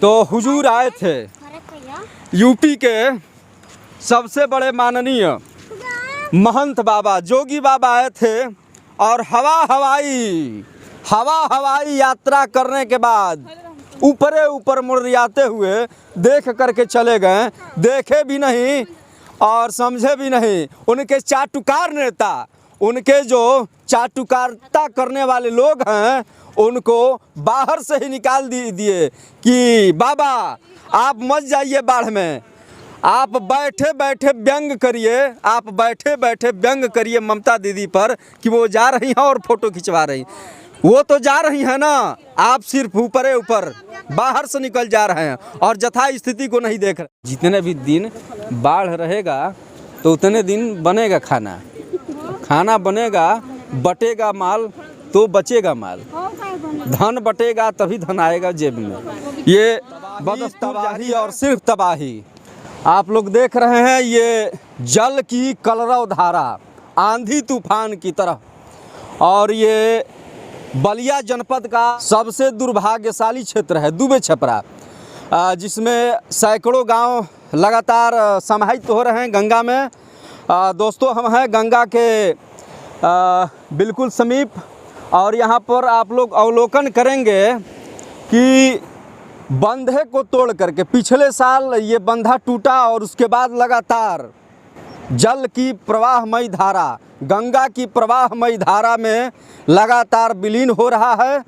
तो हुजूर आए थे यूपी के सबसे बड़े माननीय महंत बाबा जोगी बाबा आए थे और हवाई यात्रा करने के बाद ऊपर मुड़ियाते हुए देख करके चले गए। देखे भी नहीं और समझे भी नहीं। उनके चाटुकार नेता, उनके जो चाटुकारिता करने वाले लोग हैं, उनको बाहर से ही निकाल दिए कि बाबा आप मत जाइए बाढ़ में, आप बैठे बैठे व्यंग करिए ममता दीदी पर कि वो जा रही हैं और फोटो खिंचवा रही। वो तो जा रही हैं ना, आप सिर्फ ऊपर बाहर से निकल जा रहे हैं और यथा स्थिति को नहीं देख रहे। जितने भी दिन बाढ़ रहेगा तो उतने दिन बनेगा खाना बनेगा, बटेगा माल तो बचेगा माल, धन बटेगा तभी धन आएगा जेब में। ये बदतबाही और सिर्फ तबाही आप लोग देख रहे हैं। ये जल की कलरव धारा आंधी तूफान की तरह, और ये बलिया जनपद का सबसे दुर्भाग्यशाली क्षेत्र है दुबे छपरा, जिसमें सैकड़ों गांव लगातार समाहित हो रहे हैं गंगा में। दोस्तों हम हैं गंगा के बिल्कुल समीप, और यहाँ पर आप लोग अवलोकन करेंगे कि बंधे को तोड़ करके पिछले साल ये बंधा टूटा और उसके बाद लगातार जल की प्रवाहमयी धारा, गंगा की प्रवाहमयी धारा में लगातार विलीन हो रहा है।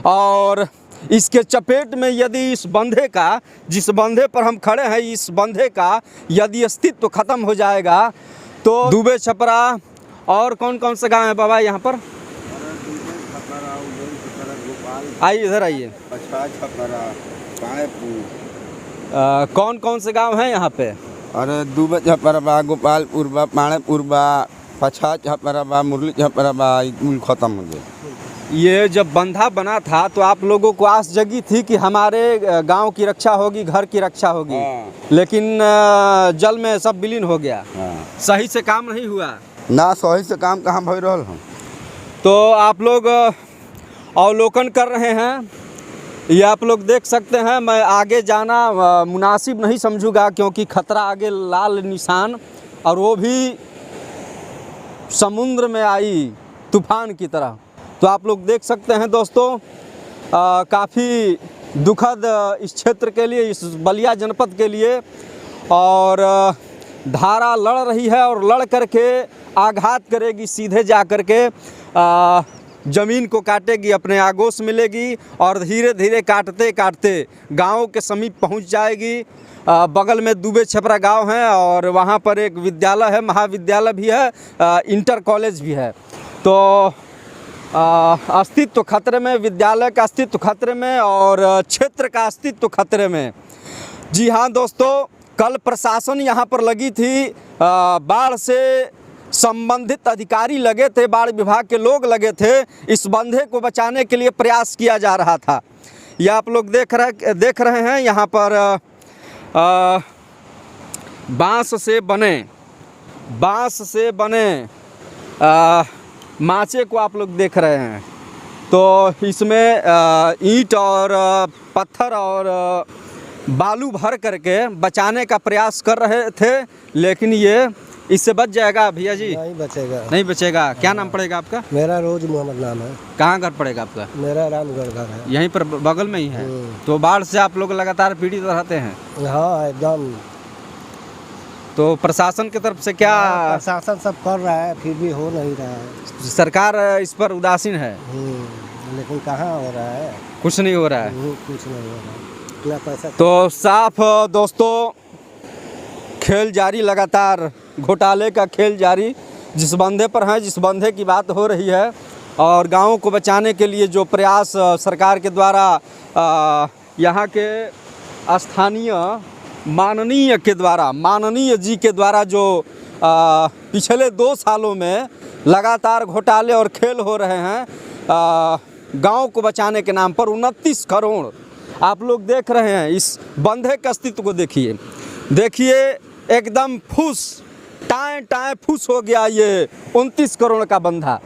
और इसके चपेट में यदि इस बंधे का, जिस बंधे पर हम खड़े हैं, इस बंधे का यदि अस्तित्व खत्म हो जाएगा तो दुबे छपरा और कौन कौन से गांव है बाबा यहाँ पर? आइए इधर आइए। कौन कौन से गांव हैं यहाँ पे? अरे दुबे छपरा बा, गोपालपुर बा, पाणेपुर बा, पछा छपरा बा, मुरली छपरा बा, कुल खत्म हो गया। ये जब बंधा बना था तो आप लोगों को आस जगी थी कि हमारे गांव की रक्षा होगी, घर की रक्षा होगी। लेकिन जल में सब विलीन हो गया। सही से काम नहीं हुआ ना, सही से काम कहाँ हो रहा है। तो आप लोग अवलोकन कर रहे हैं, ये आप लोग देख सकते हैं। मैं आगे जाना मुनासिब नहीं समझूंगा क्योंकि खतरा आगे लाल निशान, और वो भी समुद्र में आई तूफान की तरह। तो आप लोग देख सकते हैं दोस्तों, काफ़ी दुखद इस क्षेत्र के लिए, इस बलिया जनपद के लिए। और धारा लड़ रही है और लड़ करके आघात करेगी, सीधे जा कर के ज़मीन को काटेगी, अपने आगोश मिलेगी और धीरे धीरे काटते काटते गाँव के समीप पहुंच जाएगी। बगल में दुबे छपरा गांव है और वहां पर एक विद्यालय है, महाविद्यालय भी है, इंटर कॉलेज भी है। तो अस्तित्व खतरे में, विद्यालय का अस्तित्व खतरे में और क्षेत्र का अस्तित्व खतरे में। जी हाँ दोस्तों, कल प्रशासन यहाँ पर लगी थी, बाढ़ से संबंधित अधिकारी लगे थे, बाढ़ विभाग के लोग लगे थे। इस बंधे को बचाने के लिए प्रयास किया जा रहा था। यह आप लोग देख रहे हैं यहाँ पर बांस से बने माचे को आप लोग देख रहे हैं। तो इसमें ईंट और पत्थर और बालू भर करके बचाने का प्रयास कर रहे थे, लेकिन ये इससे बच जाएगा भैया जी? नहीं बचेगा। क्या नाम पड़ेगा आपका? मेरा रोज मोहम्मद नाम है। कहाँ घर पड़ेगा आपका? मेरा रामगढ़ घर है, यहीं पर बगल में ही है। तो बाढ़ से आप लोग लगातार पीड़ित रहते हैं? हाँ एकदम। तो प्रशासन की तरफ से क्या? प्रशासन सब कर रहा है, फिर भी हो नहीं रहा है। सरकार इस पर उदासीन है, लेकिन कहाँ हो रहा है? कुछ नहीं हो रहा है। कुछ नहीं हो रहा है, इतना पैसा। तो साफ दोस्तों, खेल जारी, लगातार घोटाले का खेल जारी। जिस बंधे पर है, जिस बंधे की बात हो रही है, और गाँव को बचाने के लिए जो प्रयास सरकार के द्वारा यहाँ के स्थानीय माननीय जी के द्वारा जो पिछले 2 सालों में लगातार घोटाले और खेल हो रहे हैं गांव को बचाने के नाम पर 29 करोड़ आप लोग देख रहे हैं। इस बंधे के अस्तित्व को देखिए एकदम टाएं फुस हो गया ये 29 करोड़ का बंधा।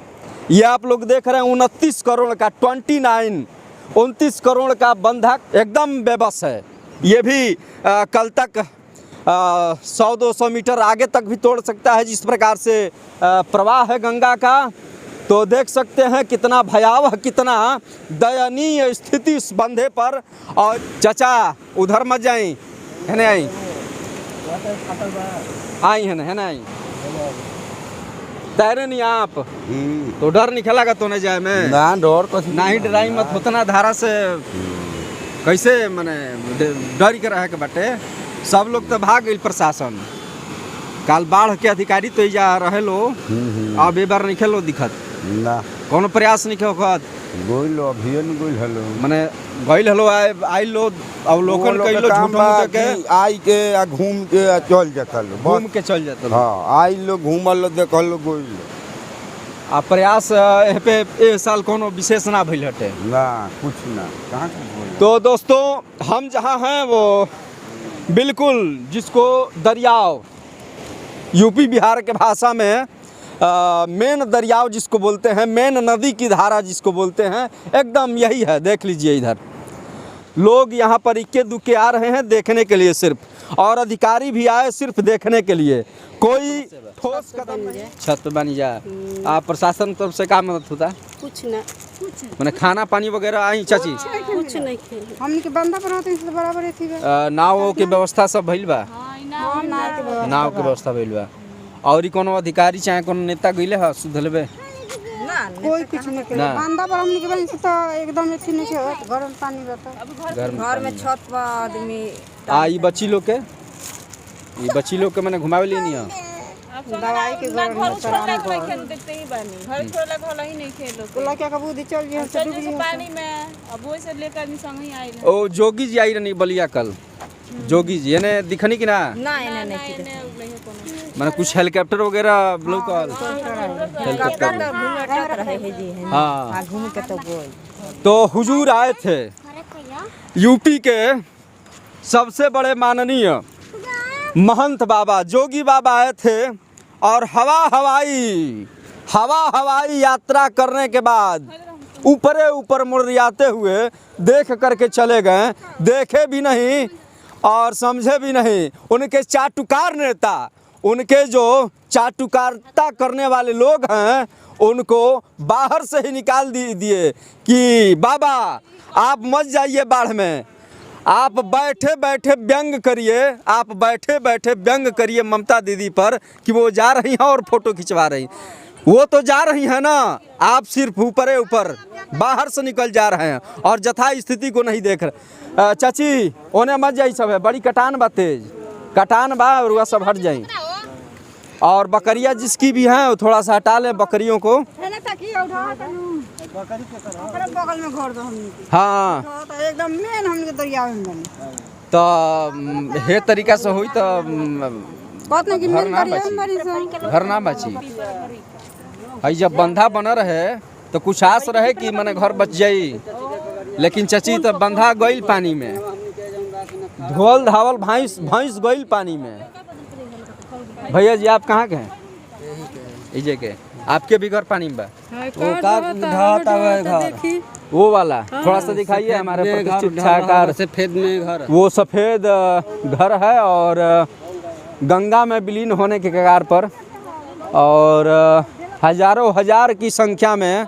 ये आप लोग देख रहे हैं 29 करोड़ का 29 करोड़ का बंधा एकदम बेबस है। ये भी कल तक 100-200 मीटर आगे तक भी तोड़ सकता है। जिस प्रकार से प्रवाह है गंगा का, तो देख सकते हैं कितना भयावह, कितना दयनीय स्थिति इस बंधे पर। और चाचा उधर मत जाई, है ना आई है ना आई तैरे नहीं आप तो डर नहीं खेलागा तो नहीं जाए में ना डर को ना ही डराई मत उतना धारा से कैसे मने डर के रहे के बाटे। सब लोग तो भाग गई प्रशासन, काल बाढ़ के अधिकारी तो जा रहे लो, अब ए बार नहीं खेलो दिखत ना कोनो प्रयास नहीं खेत गोइलो अभियन गोइल हेलो मने गइल हलो आई लो अवलोकन कइलो झूठो के आई के आ घूम के आ चल जाता लो घूम के चल जाता लो। हां आई लो घूमल लो देखल लो गोइल आ प्रयास एह पे ए साल कोनो विशेष ना भइल हटे ना कुछ ना कहां से तो दोस्तों हम जहाँ हैं वो बिल्कुल जिसको दरियाव यूपी बिहार के भाषा में मेन दरियाव जिसको बोलते हैं, मेन नदी की धारा जिसको बोलते हैं, एकदम यही है। देख लीजिए इधर लोग यहाँ पर इक्के दुक्के आ रहे हैं देखने के लिए सिर्फ, और अधिकारी भी आए सिर्फ देखने के लिए। कोई ठोस कदम नहीं। छत पे बनी जा आप प्रशासन तरफ से क्या मदद होता है? कुछ ना मैंने खाना पानी वगैरह आई चाची कुछ नहीं खेल हमने के बंदा पर होते हैं बराबर थी नाव की व्यवस्था सब भइल बा? ना नाव के व्यवस्था भइल बा। और कोनो अधिकारी चाहे कोनो नेता गइले ह सुधलबे कोई कुछ नहीं करे। ना। बंदा पर हमने के बनी से तो एकदम एथी नहीं के घर में पानी रहता घर में छत पर आदमी ई बच्ची लोग के मैंने घुमावे लिए नहीं है दवाई के घर में कराने पर देखते ही बानी घर छोड़ला घर ही नहीं खेलो बोला क्या कबू दी चल जी चल जैसे पानी में अब वो से लेकर नहीं संग ही आइल ओ जोगी जी आई रही बलिया कल जोगी जी ने दिखनी कि ना ना इन्हें नहीं खेल मैंने कुछ हेलीकॉप्टर वगैरह ब्लू कॉल हेलीकॉप्टर तो घूमत रहे है जी है हाँ घूम के तो गोल तो हुजूर आए थे यूपी के सबसे बड़े माननीय महंत बाबा जोगी बाबा आए थे और हवा हवाई यात्रा करने के बाद ऊपर मुड़ियाते हुए देख करके चले गए। देखे भी नहीं और समझे भी नहीं। उनके चाटुकार नेता, उनके जो चाटुकारिता करने वाले लोग हैं, उनको बाहर से ही निकाल दिए कि बाबा आप मत जाइए बाढ़ में, आप बैठे बैठे व्यंग करिए ममता दीदी पर कि वो जा रही हैं और फोटो खिंचवा रही। वो तो जा रही हैं ना, आप सिर्फ ऊपर बाहर से निकल जा रहे हैं और जथा स्थिति को नहीं देख रहे। चाची ओने मत जाई, सब है बड़ी कटान बा, तेज कटान बा, रुआ सब हट जाई। और बकरियां जिसकी भी हैं वो थोड़ा सा हटा लें बकरियों को। बगल में घर दो हमने हाँ तो एकदम मेन हमने के दरिया में बनी तो हे तरीका से हुई तो बात नहीं कि घर मेन ना दरिया में बनी से घर ना बची। हई जब बंधा बना रहे तो कुछ आस रहे कि मने घर बच जाई, लेकिन चची तो बंधा गई पानी में, धोल धावल भैंस गई पानी में। भैया जी आप कहाँ के हैं? इजे के आपके भी घर पानी में बा? वो का ढाता हुआ घर वो वाला थोड़ा सा दिखाइए हमारे प्रतिष्ठित छायाकार। सफेद में घर वो सफ़ेद घर है और गंगा में विलीन होने के कगार पर, और हजारों हजार की संख्या में।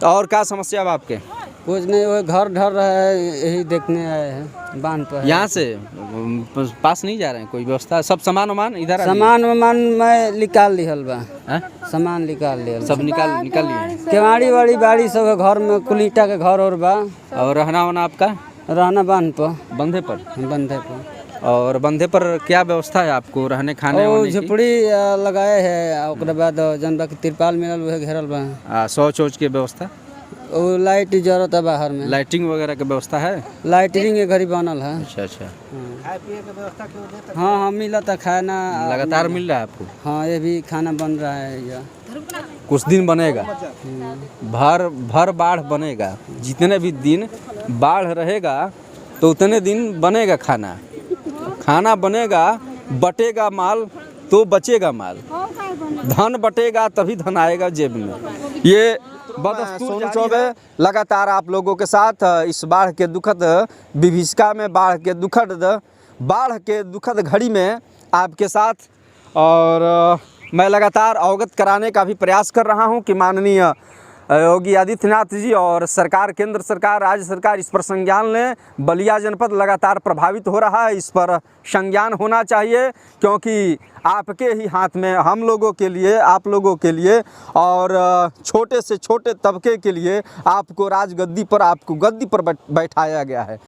और क्या समस्या है आपके? कुछ नहीं, वो घर ढर रहा है, यही देखने आए हैं बांध पर। यहाँ से पास नहीं जा रहे हैं? कोई व्यवस्था? सब सामान वामान इधर आ सामान वामान मैं निकाल लिहल बा, हैं? सामान निकाल लिहल सब निकाल लिए। केवाड़ी वाड़ी बाड़ी सब है घर में, कुलीटा के घर और बा। और रहना वना आपका? रहना बांध पर, बंधे पर। बंधे पर। और बंधे पर क्या व्यवस्था है आपको रहने खाने और होने की? झुपड़ी लगाए है, ओकरे बाद जन बाकी तिरपाल मिलल वह घेरल बा। शौच वौच की व्यवस्था? वो लाइट जरूरत है बाहर में, लाइटिंग वगैरह की व्यवस्था है? लाइटिंग के घड़ी बनल है। अच्छा हाँ हाँ मिला था खाना लगातार मिल रहा है आपको? हाँ ये भी खाना बन रहा है या कुछ दिन बनेगा, भर बाढ़ बनेगा। जितने भी दिन बाढ़ रहेगा तो उतने दिन बनेगा खाना बनेगा, बटेगा माल तो बचेगा माल, धन बटेगा तभी धन आएगा जेब में। ये सोनू चौबे लगातार आप लोगों के साथ इस बाढ़ के दुखद विभीषिका में, बाढ़ के दुखद घड़ी में आपके साथ। और मैं लगातार अवगत कराने का भी प्रयास कर रहा हूं कि माननीय योगी आदित्यनाथ जी और सरकार, केंद्र सरकार, राज्य सरकार इस पर संज्ञान लें। बलिया जनपद लगातार प्रभावित हो रहा है, इस पर संज्ञान होना चाहिए, क्योंकि आपके ही हाथ में हम लोगों के लिए, आप लोगों के लिए और छोटे से छोटे तबके के लिए आपको गद्दी पर बैठाया गया है।